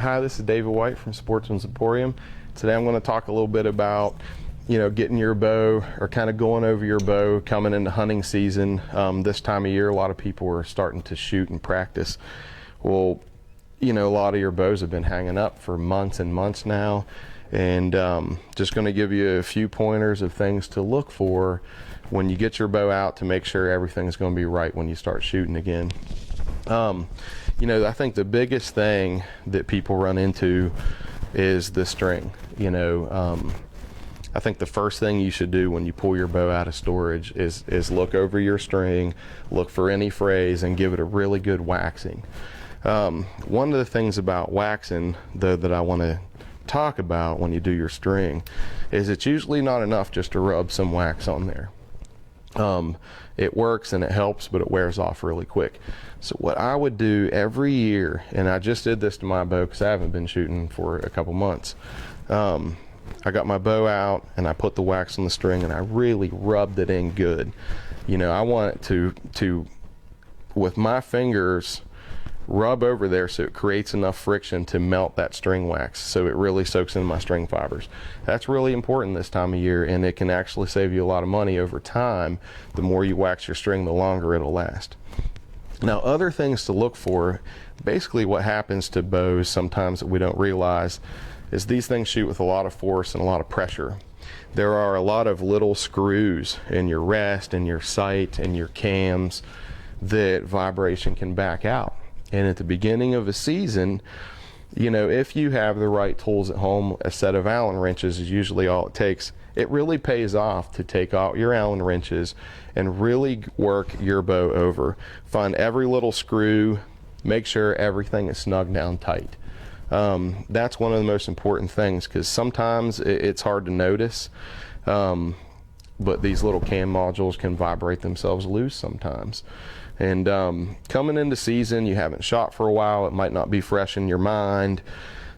Hi, this is David White from Sportsman's Emporium. Today I'm going to talk a little bit about, getting your bow, or kind of going over your bow coming into hunting season. This time of year, a lot of people are starting to shoot and practice. Well, a lot of your bows have been hanging up for months and months now, and just going to give you a few pointers of things to look for when you get your bow out to make sure everything's going to be right when you start shooting again. I think the biggest thing that people run into is the string. I think the first thing you should do when you pull your bow out of storage is look over your string, look for any frays, and give it a really good waxing. One of the things about waxing, though, that I want to talk about when you do your string is it's usually not enough just to rub some wax on there. It works and it helps, but it wears off really quick. So what I would do every year, and I just did this to my bow because I haven't been shooting for a couple months, I got my bow out and I put the wax on the string and I really rubbed it in good. I want it to with my fingers rub over there so it creates enough friction to melt that string wax so it really soaks into my string fibers. That's really important this time of year, and it can actually save you a lot of money over time. The more you wax your string, the longer it'll last. Now, other things to look for, basically what happens to bows sometimes that we don't realize is these things shoot with a lot of force and a lot of pressure. There are a lot of little screws in your rest and your sight and your cams that vibration can back out. And at the beginning of a season, if you have the right tools at home, a set of Allen wrenches is usually all it takes. It really pays off to take out your Allen wrenches and really work your bow over. Find every little screw, make sure everything is snug down tight. That's one of the most important things, because sometimes it's hard to notice, but these little cam modules can vibrate themselves loose sometimes. And coming into season, you haven't shot for a while, it might not be fresh in your mind.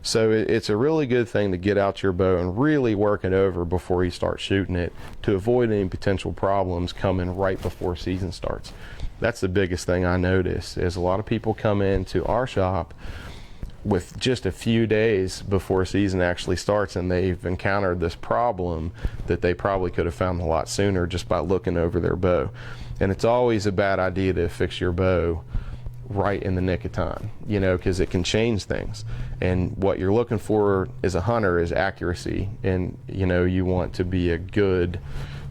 So it's a really good thing to get out your bow and really work it over before you start shooting it to avoid any potential problems coming right before season starts. That's the biggest thing I notice, is a lot of people come into our shop with just a few days before season actually starts, and they've encountered this problem that they probably could have found a lot sooner just by looking over their bow. And it's always a bad idea to fix your bow right in the nick of time, because it can change things. And what you're looking for as a hunter is accuracy, and you want to be a good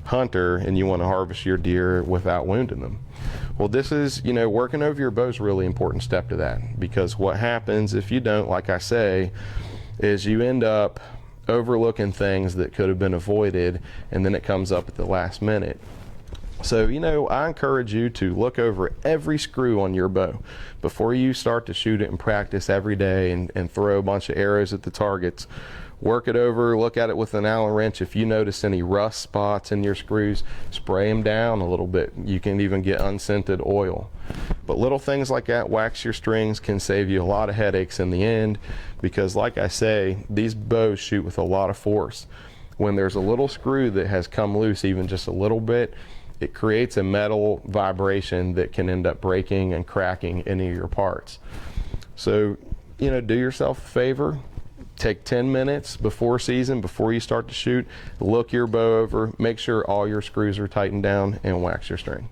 hunter and you want to harvest your deer without wounding them. Well, this is, working over your bow is a really important step to that, because what happens if you don't, like I say, is you end up overlooking things that could have been avoided, and then it comes up at the last minute. So, I encourage you to look over every screw on your bow before you start to shoot it and practice every day and throw a bunch of arrows at the targets. Work it over, look at it with an Allen wrench. If you notice any rust spots in your screws, spray them down a little bit. You can even get unscented oil. But little things like that, wax your strings, can save you a lot of headaches in the end, because like I say, these bows shoot with a lot of force. When there's a little screw that has come loose even just a little bit, it creates a metal vibration that can end up breaking and cracking any of your parts. So, do yourself a favor. Take 10 minutes before season, before you start to shoot, look your bow over, make sure all your screws are tightened down, and wax your string.